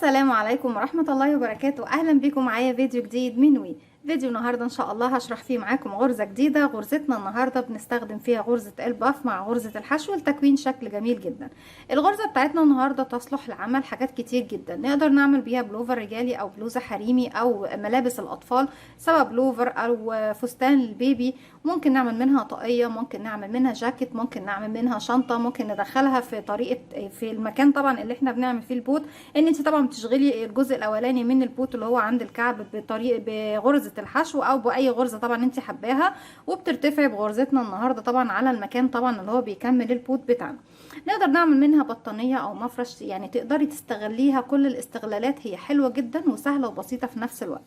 السلام عليكم ورحمة الله وبركاته. اهلا بكم معايا فيديو جديد من وي. فيديو النهاردة ان شاء الله هشرح فيه معاكم غرزة جديدة. غرزتنا النهاردة بنستخدم فيها غرزة الباف مع غرزة الحشو لتكوين شكل جميل جدا. الغرزة بتاعتنا النهاردة تصلح لعمل حاجات كتير جدا، نقدر نعمل بيها بلوفر رجالي او بلوزة حريمي او ملابس الاطفال، سواء بلوفر او فستان للبيبي. ممكن نعمل منها طاقية، ممكن نعمل منها جاكيت، ممكن نعمل منها شنطة، ممكن ندخلها في طريقة في المكان طبعا اللي احنا بنعمل فيه البوت. ان انت طبعا بتشغلي الجزء الاولاني من البوت اللي هو عند الكعب بغرزة الحشو او باي غرزة طبعا انت حباها، وبترتفعي بغرزتنا النهارده طبعا على المكان طبعا اللي هو بيكمل البوت بتاعنا. نقدر نعمل منها بطانية او مفرش، يعني تقدري تستغليها كل الاستغلالات، هي حلوة جدا وسهلة وبسيطة في نفس الوقت.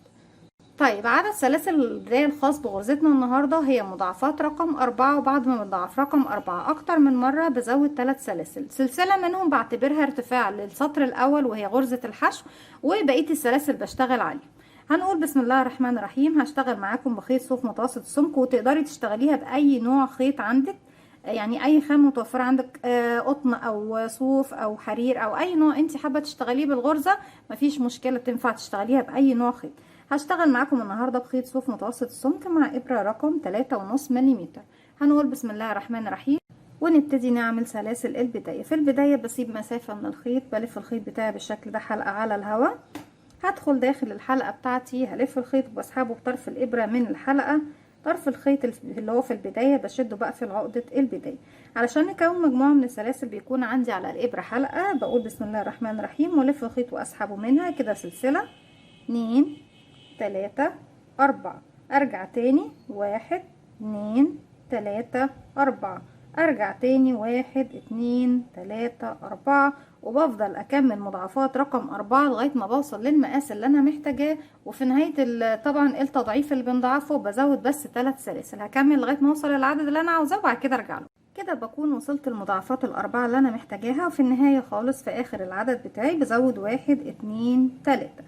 طيب عدد سلاسل البداية الخاص بغرزتنا النهاردة هي مضاعفات رقم 4، وبعد ما بضاعف رقم 4 أكتر من مرة بزود 3 سلاسل. سلسلة منهم بعتبرها ارتفاع للسطر الأول وهي غرزة الحشو، وبقية السلاسل بشتغل عليه. هنقول بسم الله الرحمن الرحيم. هشتغل معاكم بخيط صوف متوسط السمك، وتقدري تشتغليها بأي نوع خيط عندك، يعني اي خامه متوفره عندك، قطن او صوف او حرير او اي نوع انت حابه تشتغليه بالغرزه، مفيش مشكله، تنفع تشتغليها باي نوع خيط. هشتغل معاكم النهارده بخيط صوف متوسط السمك مع ابره رقم 3.5 ملم. هنقول بسم الله الرحمن الرحيم ونبتدي نعمل سلاسل البدايه. في البدايه بسيب مسافه من الخيط، بلف الخيط بتاعي بالشكل ده حلقه على الهواء. هدخل داخل الحلقه بتاعتي، هلف الخيط وبسحبه بطرف الابره من الحلقه. طرف الخيط اللي هو في البداية بشده بقفل عقدة البداية. علشان نكون مجموعة من السلاسل بيكون عندي على الإبرة حلقة، بقول بسم الله الرحمن الرحيم والف الخيط واسحبه منها كده سلسلة 2 3 4، ارجع تاني 1 2 3 4، ارجع تاني 1 2 3 4، وبفضل اكمل مضاعفات رقم 4 لغايه ما بوصل للمقاس اللي انا محتاجاه. وفي نهايه طبعا التضعيف اللي بنضاعفه بزود بس 3 سلاسل. هكمل لغايه ما اوصل للعدد اللي انا عاوزاه وبعد كده ارجع له. كده بكون وصلت المضاعفات الاربعه اللي انا محتاجاها، وفي النهايه خالص في اخر العدد بتاعي بزود 1 2 3.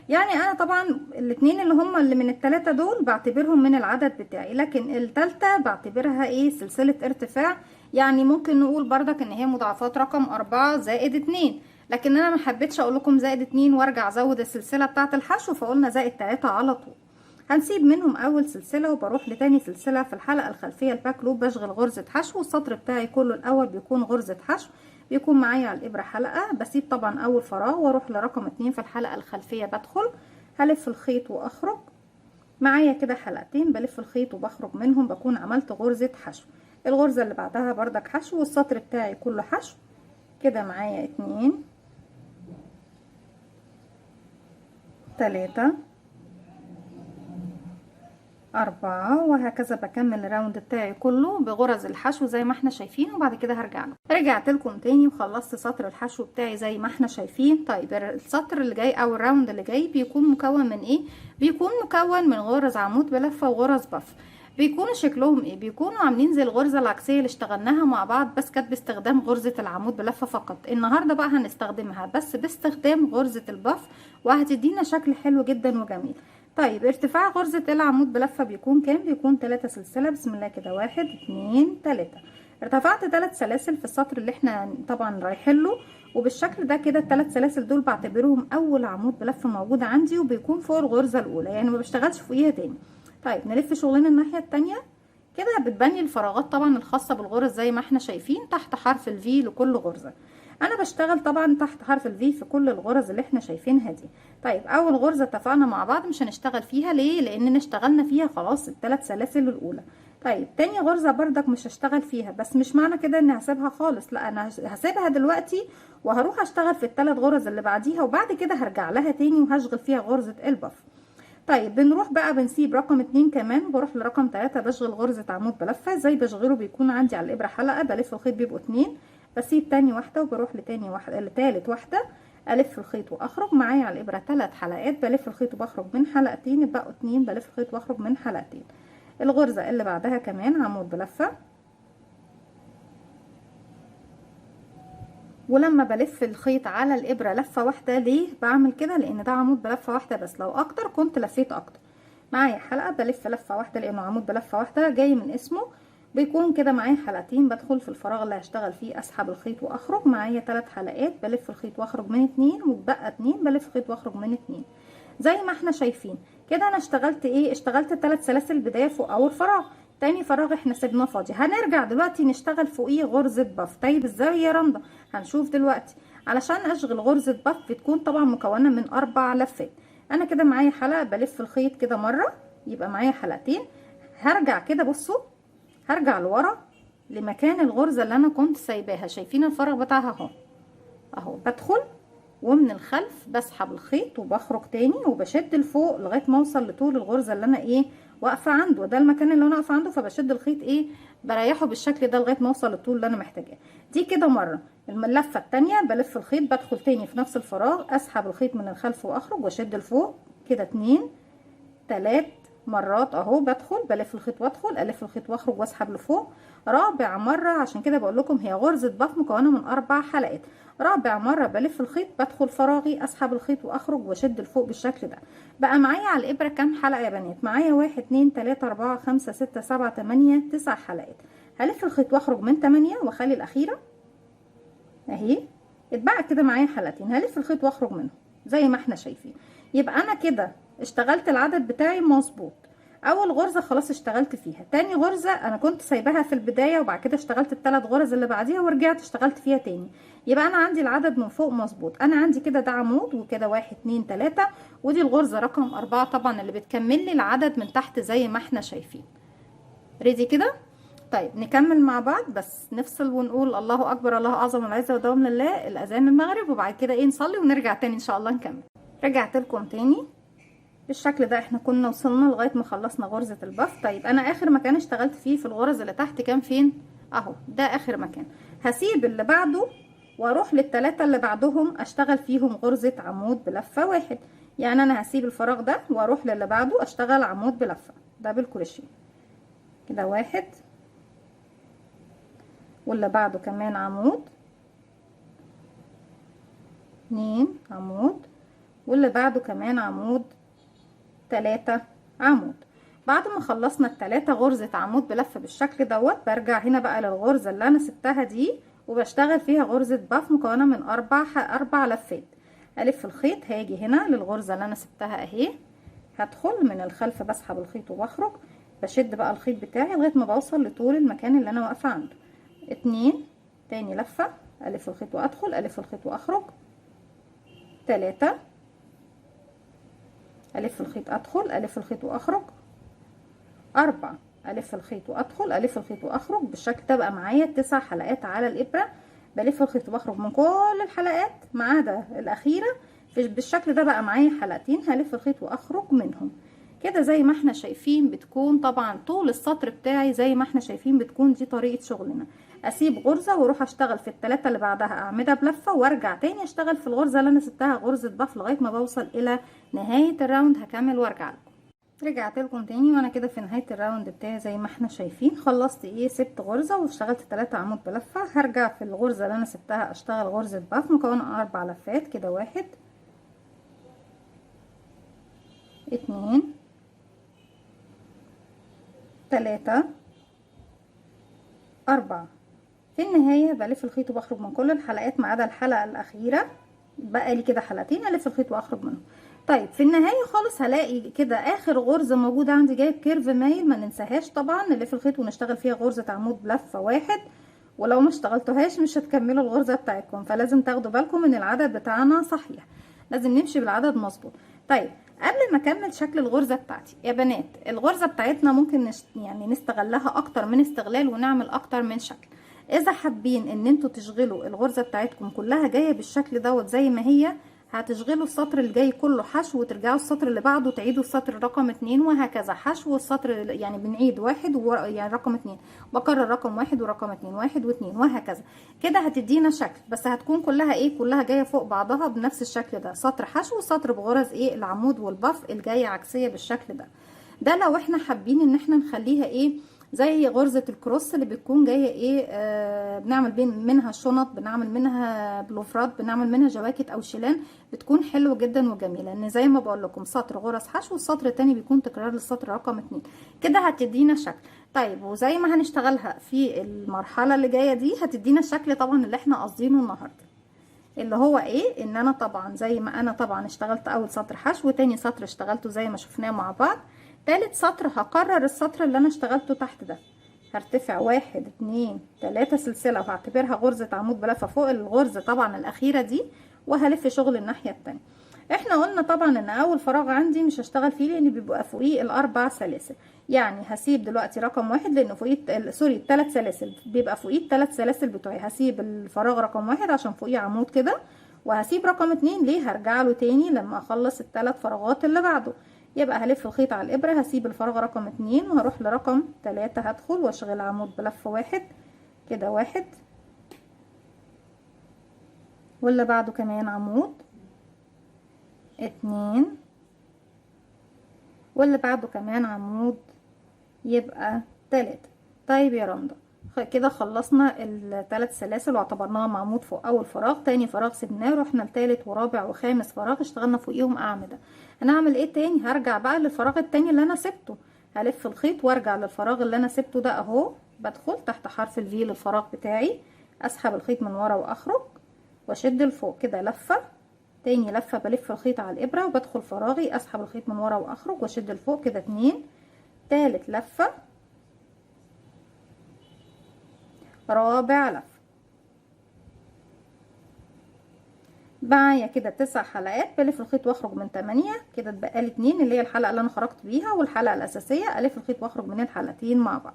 يعني انا طبعا الاتنين اللي هم اللي من التلاتة دول بعتبرهم من العدد بتاعي، لكن التالتة بعتبرها ايه، سلسلة ارتفاع. يعني ممكن نقول بردك ان هي مضاعفات رقم 4 زائد 2، لكن انا ما حبيتش اقول لكم زائد 2 وارجع ازود السلسلة بتاعة الحشو، فقلنا زائد 3 على طول. هنسيب منهم اول سلسلة وبروح لتاني سلسلة في الحلقة الخلفية الباك لوب، بشغل غرزة حشو. السطر بتاعي كله الاول بيكون غرزة حشو، بيكون معايا على الابره حلقه. بسيب طبعا اول فراغ واروح لرقم 2 في الحلقه الخلفيه، بدخل هلف الخيط واخرج. معايا كده حلقتين بلف الخيط وبخرج منهم، بكون عملت غرزه حشو. الغرزه اللي بعدها بردك حشو، والسطر بتاعي كله حشو. كده معايا 2 3 4، وهكذا بكمل الراوند بتاعي كله بغرز الحشو زي ما احنا شايفين، وبعد كده هرجع له. رجعت لكم تاني وخلصت سطر الحشو بتاعي زي ما احنا شايفين. طيب السطر اللي جاي او الراوند اللي جاي بيكون مكون من ايه؟ بيكون مكون من غرز عمود بلفه وغرز بف. بيكونوا شكلهم ايه؟ بيكونوا عاملين زي الغرزه العكسيه اللي اشتغلناها مع بعض، بس كانت باستخدام غرزه العمود بلفه فقط. النهارده بقى هنستخدمها بس باستخدام غرزه البف، وهتدينا شكل حلو جدا وجميل. طيب ارتفاع غرزة العمود بلفة بيكون كام؟ بيكون 3 سلسلة. بسم الله كده 1 2 3. ارتفعت 3 سلاسل في السطر اللي احنا طبعا رايحين له، وبالشكل ده كده ال3 سلاسل دول بعتبرهم اول عمود بلفة موجود عندي، وبيكون فوق الغرزة الاولى، يعني ما بشتغلش فوقيها تاني. طيب نلف شغلنا الناحية التانية. كده بتبني الفراغات طبعا الخاصة بالغرز زي ما احنا شايفين تحت حرف الفي لكل غرزة. انا بشتغل طبعا تحت حرف الفي في كل الغرز اللي احنا شايفينها دي. طيب اول غرزة اتفقنا مع بعض مش هنشتغل فيها، ليه؟ لاننا اشتغلنا فيها خلاص ال3 سلاسل الاولى. طيب تاني غرزة بردك مش هشتغل فيها، بس مش معنى كده اني هسيبها خالص، لا انا هسيبها دلوقتي وهروح اشتغل في ال3 غرز اللي بعديها، وبعد كده هرجع لها تاني وهشغل فيها غرزة البف. طيب بنروح بقى بنسيب رقم 2 كمان، بروح لرقم 3 بشغل غرزة عمود بلفة. ازاي بشغله؟ بيكون عندي على الابرة حلقة، بلف الخيط بيبقوا 2، بسيب تاني واحدة وبروح لتاني واحدة لتالت واحدة، الف الخيط واخرج. معايا على الابرة 3 حلقات، بلف الخيط وبخرج من حلقتين، بقوا 2، بلف الخيط واخرج من حلقتين. الغرزة اللي بعدها كمان عمود بلفة، ولما بلف الخيط على الابره لفه واحده. ليه بعمل كده؟ لان ده عمود بلفه واحده بس، لو اكتر كنت لفيت اكتر. معايا حلقه بلف لفه واحده لانه عمود بلفه واحده جاي من اسمه، بيكون كده معايا حلقتين، بدخل في الفراغ اللي هشتغل فيه اسحب الخيط واخرج، معايا 3 حلقات بلف الخيط واخرج من 2 وبقى 2 بلف الخيط واخرج من 2 زي ما احنا شايفين كده. انا اشتغلت ايه؟ اشتغلت 3 سلاسل بدايه فوق اول فراغ. تاني فراغ احنا سيبناه فاضي، هنرجع دلوقتي نشتغل فوقيه غرزه بف. طيب ازاي يا رندا؟ هنشوف دلوقتي. علشان اشغل غرزه بف بتكون طبعا مكونه من 4 لفات. انا كده معايا حلقه بلف الخيط كده مره، يبقى معايا حلقتين. هرجع كده، بصوا هرجع لورا لمكان الغرزه اللي انا كنت سايباها. شايفين الفراغ بتاعها اهو، اهو بدخل ومن الخلف بسحب الخيط وبخرج تاني وبشد لفوق لغايه ما اوصل لطول الغرزه اللي انا ايه واقفه عنده. ده المكان اللي انا واقفه عنده، فبشد الخيط ايه بريحه بالشكل ده لغايه ما اوصل للطول اللي انا محتاجاه. دي كده مره. اللفه التانيه بلف الخيط، بدخل تاني في نفس الفراغ، اسحب الخيط من الخلف واخرج واشد لفوق كده 2 3 مرات اهو. بدخل بلف الخيط وادخل، الف الخيط واخرج واسحب لفوق. رابع مره، عشان كده بقول لكم هي غرزه بف مكونه من 4 حلقات. رابع مره بلف الخيط، بدخل فراغي، اسحب الخيط واخرج واشد لفوق بالشكل ده. بقى معايا على الابره كام حلقه يا بنات؟ معايا 1 2 3 4 5 6 7 8 9 حلقات. هلف الخيط واخرج من 8 واخلي الاخيره اهي. اتبقى كده معايا حلقتين، هلف الخيط واخرج منهم زي ما احنا شايفين. يبقى انا كده اشتغلت العدد بتاعي مظبوط. اول غرزه خلاص اشتغلت فيها. تاني غرزه انا كنت سايباها في البدايه وبعد كده اشتغلت الثلاث غرز اللي بعديها ورجعت اشتغلت فيها تاني. يبقى انا عندي العدد من فوق مظبوط. انا عندي كده ده عمود وكده 1 2 3، ودي الغرزه رقم 4 طبعا اللي بتكمل لي العدد من تحت زي ما احنا شايفين. ريدي كده؟ طيب نكمل مع بعض، بس نفصل ونقول الله اكبر الله اعظم العزه ودوام لله، الاذان المغرب، وبعد كده ايه نصلي ونرجع تاني ان شاء الله نكمل. رجعت لكم تاني بالشكل ده. احنا كنا وصلنا لغايه ما خلصنا غرزه البف. طيب انا اخر مكان اشتغلت فيه في الغرز اللي تحت كان فين؟ اهو ده اخر مكان. هسيب اللي بعده واروح للثلاثه اللي بعدهم اشتغل فيهم غرزه عمود بلفه واحد. يعني انا هسيب الفراغ ده واروح للي بعده اشتغل عمود بلفه دبل كروشيه كده 1، واللي بعده كمان عمود 2 عمود، واللي بعده كمان عمود 3 عمود. بعد ما خلصنا ال3 غرزة عمود بلفة بالشكل دوت، برجع هنا بقى للغرزة اللي انا سبتها دي وبشتغل فيها غرزة بف مكونة من 4 لفات. الف الخيط، هاجي هنا للغرزة اللي انا سبتها اهي، هدخل من الخلف بسحب الخيط وبخرج، بشد بقى الخيط بتاعي لغاية ما بوصل لطول المكان اللي انا واقفة عنده. 2 تاني لفة، الف الخيط وادخل، الف الخيط واخرج. 3 الف الخيط ادخل، الف الخيط واخرج. 4 الف الخيط وادخل، الف الخيط واخرج. بالشكل ده بقى معايا 9 حلقات على الابره. بلف الخيط وبخرج من كل الحلقات ما عدا الاخيره. بالشكل ده بقى معايا حلقتين هلف الخيط واخرج منهم كده زي ما احنا شايفين. بتكون طبعا طول السطر بتاعي زي ما احنا شايفين، بتكون دي طريقه شغلنا. اسيب غرزه واروح اشتغل في الثلاثه اللي بعدها اعمدها بلفه، وارجع تاني اشتغل في الغرزه اللي انا سبتها غرزه بف لغايه ما بوصل الى نهايه الراوند. هكمل وارجع لكم. رجعت لكم تاني وانا كده في نهايه الراوند بتاعي زي ما احنا شايفين. خلصت ايه؟ سبت غرزه واشتغلت 3 عمود بلفه. هرجع في الغرزه اللي انا سبتها اشتغل غرزه بف مكونه 4 لفات كده 1 2 3 4. في النهايه بلف الخيط وبخرج من كل الحلقات ما عدا الحلقه الاخيره. بقى لي كده حلقتين الف الخيط واخرج منهم. طيب في النهايه خالص هلاقي كده اخر غرزه موجوده عندي جايب كيرف مايل، ما ننساهاش طبعا. نلف الخيط ونشتغل فيها غرزه عمود بلفه 1، ولو ما اشتغلتوهاش مش هتكملوا الغرزه بتاعتكم، فلازم تاخدوا بالكم ان العدد بتاعنا صحيح، لازم نمشي بالعدد مظبوط. طيب قبل ما اكمل شكل الغرزه بتاعتي يا بنات، الغرزه بتاعتنا ممكن يعني نستغلها اكتر من استغلال ونعمل اكتر من شكل. اذا حابين ان انتوا تشغلوا الغرزه بتاعتكم كلها جايه بالشكل دوت زي ما هي، هتشغلوا السطر الجاي كله حشو وترجعوا السطر اللي بعده تعيدوا السطر رقم 2 وهكذا. حشو السطر يعني بنعيد 1 يعني رقم 2، بكرر رقم 1 ورقم 2 1 و2 وهكذا. كده هتدينا شكل، بس هتكون كلها ايه؟ كلها جايه فوق بعضها بنفس الشكل ده، سطر حشو وسطر بغرز ايه؟ العمود والبف الجايه عكسيه بالشكل ده. ده لو احنا حابين ان احنا نخليها ايه؟ زي غرزة الكروس اللي بتكون جاية ايه، بنعمل منها شنط، بنعمل منها بلوفرات، بنعمل منها جواكت او شيلان، بتكون حلوة جدا وجميلة. ان زي ما بقول لكم سطر غرز حشو والسطر التاني بيكون تكرار للسطر رقم 2. كده هتدينا شكل. طيب وزي ما هنشتغلها في المرحله اللي جايه دي هتدينا الشكل طبعا اللي احنا قاصدينه النهارده، اللي هو ايه، ان انا طبعا زي ما انا طبعا اشتغلت اول سطر حشو، وتاني سطر اشتغلته زي ما شفناه مع بعض، تالت سطر هكرر السطر اللي انا اشتغلته تحت ده، هرتفع 1 2 3 سلسله وهعتبرها غرزه عمود بلفه فوق الغرزه طبعا الاخيره دي، وهلف شغل الناحيه التانية. احنا قلنا طبعا ان اول فراغ عندي مش هشتغل فيه لان بيبقى فوقيه الاربع سلاسل، يعني هسيب دلوقتي رقم 1 لانه فوقيه سوري الثلاث سلاسل، بيبقى فوقيه الثلاث سلاسل بتوعي، هسيب الفراغ رقم 1 عشان فوقيه عمود كده، وهسيب رقم 2 ليه، هرجع له تاني لما اخلص الثلاث فراغات اللي بعده. يبقى هلف الخيط على الابره، هسيب الفراغ رقم 2 وهروح لرقم 3، هدخل واشغل عمود بلف 1 كده، 1 واللي بعده كمان عمود 2 واللي بعده كمان عمود يبقى 3. طيب يا رندا كده خلصنا الثلاث سلاسل واعتبرناهم عمود فوق اول فراغ، تاني فراغ سيبناه رحنا لتالت ورابع وخامس فراغ اشتغلنا فوقيهم اعمده. هنعمل ايه تاني؟ هرجع بقى للفراغ التاني اللي انا سبته، هلف الخيط وارجع للفراغ اللي انا سبته ده اهو، بدخل تحت حرف الفي للفراغ بتاعي، اسحب الخيط من ورا واخرج واشد لفوق كده لفه، تاني لفه بلف الخيط على الابره وبدخل فراغي، اسحب الخيط من ورا واخرج واشد لفوق كده 2، تالت لفه، رابع لفه، معايا كده 9 حلقات، بلف الخيط واخرج من 8 كده، اتبقى لي 2 اللي هي الحلقه اللي انا خرجت بيها والحلقه الاساسيه، الف الخيط واخرج من الحلقتين مع بعض.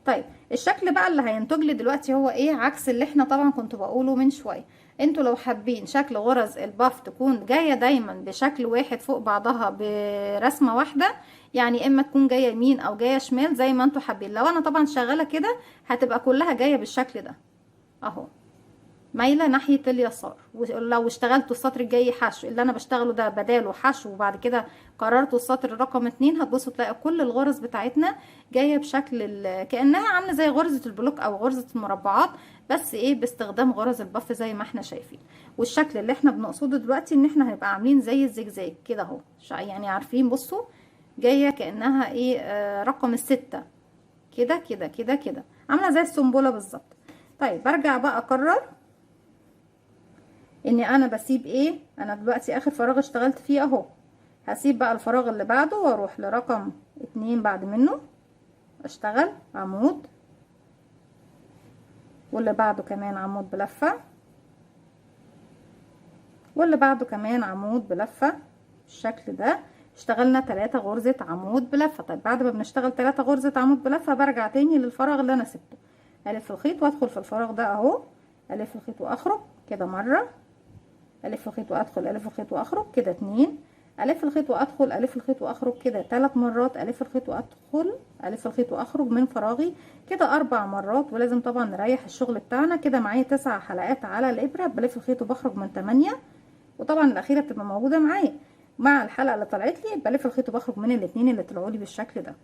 طيب الشكل بقى اللي هينتج لي دلوقتي هو ايه؟ عكس اللي احنا طبعا كنت بقوله من شويه. انتوا لو حابين شكل غرز الباف تكون جايه دايما بشكل واحد فوق بعضها برسمه واحده، يعني اما تكون جايه يمين او جايه شمال زي ما انتوا حابين، لو انا طبعا شغاله كده هتبقى كلها جايه بالشكل ده اهو، مايله ناحيه اليسار. ولو اشتغلت السطر الجاي حشو اللي انا بشتغله ده بداله حشو وبعد كده قررت السطر رقم 2، هتبصوا تلاقي كل الغرز بتاعتنا جايه بشكل كانها عامله زي غرزه البلوك او غرزه المربعات، بس ايه باستخدام غرز البف زي ما احنا شايفين. والشكل اللي احنا بنقصده دلوقتي ان احنا هنبقى عاملين زي الزجزاج كده اهو، يعني عارفين بصوا جايه كانها ايه رقم 6 كده كده كده كده، عامله زي السنبله بالظبط. طيب برجع بقى اكرر اني انا بسيب ايه، انا دلوقتي اخر فراغ اشتغلت فيه اهو، هسيب بقى الفراغ اللي بعده واروح لرقم 2 بعد منه اشتغل عمود، واللي بعده كمان عمود بلفة، واللي بعده كمان عمود بلفة بالشكل ده. اشتغلنا 3 غرزة عمود بلفة. طيب بعد ما بنشتغل 3 غرزة عمود بلفة برجع تاني للفراغ اللي انا سبته، الف الخيط وادخل في الفراغ ده اهو، الف الخيط واخرج كده مرة، الف الخيط وادخل، الف الخيط واخرج كده 2، الف الخيط وادخل، الف الخيط واخرج كده 3 مرات، الف الخيط وادخل، الف الخيط واخرج من فراغي كده 4 مرات. ولازم طبعا نريح الشغل بتاعنا كده. معايا 9 حلقات على الابره، بلف الخيط وبخرج من 8، وطبعا الاخيره بتبقى موجوده معايا مع الحلقه اللي طلعت لي، بلف الخيط وبخرج من الاثنين اللي طلعوا لي بالشكل ده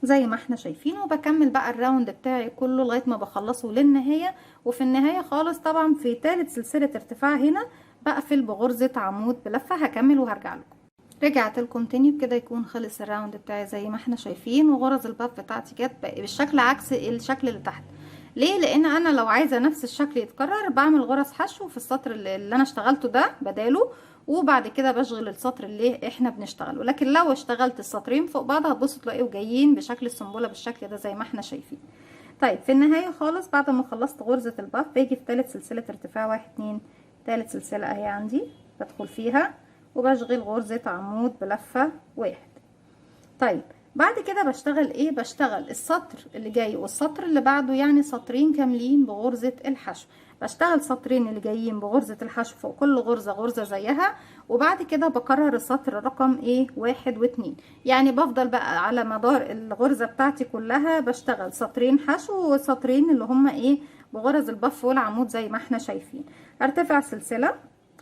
زي ما احنا شايفين. وبكمل بقى الراوند بتاعي كله لغايه ما بخلصه للنهايه. وفي النهايه خالص طبعا في ثالث سلسله ارتفاع هنا بقفل بغرزه عمود بلفه. هكمل وهرجع لكم. رجعت لكم تاني بكده يكون خلص الراوند بتاعي زي ما احنا شايفين، وغرز الباب بتاعتي جت بالشكل عكس الشكل اللي تحت. ليه؟ لان انا لو عايزه نفس الشكل يتكرر بعمل غرز حشو في السطر اللي انا اشتغلته ده بداله، وبعد كده بشغل السطر اللي احنا بنشتغله. لكن لو اشتغلت السطرين فوق بعض هتبصوا تلاقيهم جايين بشكل السنبله بالشكل ده زي ما احنا شايفين. طيب في النهايه خالص بعد ما خلصت غرزه الباف باجي في ثالث سلسله ارتفاع 1 2، ثالث سلسله اهي عندي بدخل فيها وبشغل غرزه عمود بلفه 1. طيب بعد كده بشتغل ايه؟ بشتغل السطر اللي جاي والسطر اللي بعده، يعني سطرين كاملين بغرزة الحشو. بشتغل سطرين اللي جايين بغرزة الحشو فوق كل غرزة غرزة زيها، وبعد كده بكرر السطر رقم ايه 1 و2. يعني بفضل بقى على مدار الغرزة بتاعتي كلها بشتغل سطرين حشو وسطرين اللي هما ايه بغرز البف والعمود زي ما احنا شايفين. ارتفع سلسلة،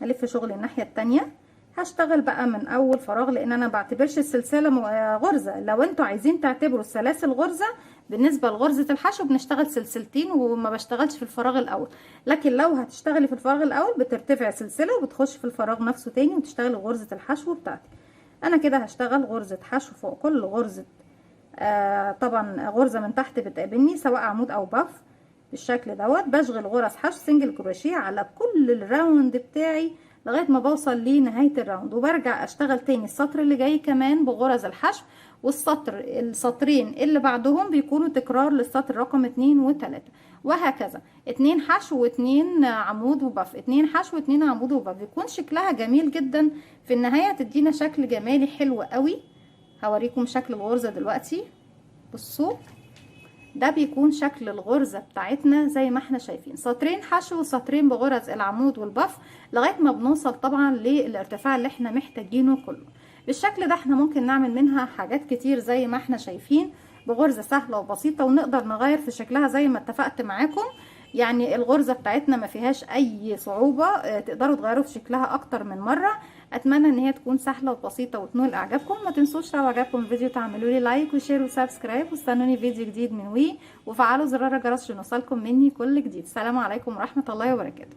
الف شغل الناحية التانية، هشتغل بقى من اول فراغ لان انا بعتبرش السلسله غرزه. لو انتوا عايزين تعتبروا السلاسل غرزه بالنسبه لغرزه الحشو بنشتغل سلسلتين وما بشتغلش في الفراغ الاول. لكن لو هتشتغلي في الفراغ الاول بترتفع سلسله وبتخش في الفراغ نفسه تاني وتشتغلي غرزه الحشو بتاعتك. انا كده هشتغل غرزه حشو فوق كل غرزه طبعا غرزة من تحت بتقابلني سواء عمود او باف بالشكل دوت. بشغل غرز حشو سنجل كروشيه على كل الراوند بتاعي لغايه ما بوصل لنهايه الراوند، وبرجع اشتغل تاني السطر اللي جاي كمان بغرز الحشو، السطرين اللي بعدهم بيكونوا تكرار للسطر رقم 2 و3، وهكذا 2 حشو و2 عمود وبف، 2 حشو و2 عمود وبف. بيكون شكلها جميل جدا في النهايه، تدينا شكل جمالي حلو قوي. هوريكم شكل الغرزه دلوقتي. بصوا ده بيكون شكل الغرزة بتاعتنا زي ما احنا شايفين، سطرين حشو وسطرين بغرز العمود والبف لغاية ما بنوصل طبعا للارتفاع اللي احنا محتاجينه كله. بالشكل ده احنا ممكن نعمل منها حاجات كتير زي ما احنا شايفين بغرزة سهلة وبسيطة، ونقدر نغير في شكلها زي ما اتفقت معاكم. يعني الغرزة بتاعتنا ما فيهاش اي صعوبة، تقدروا تغيروا في شكلها اكتر من مرة. اتمنى ان هي تكون سهلة وبسيطة وتنول اعجابكم. ما تنسوش لو عجبكم الفيديو تعملوا لي لايك وشير وسبسكرايب، واستنوني فيديو جديد من وفعلوا زرار الجرس عشان يوصلكم مني كل جديد. السلام عليكم ورحمة الله وبركاته.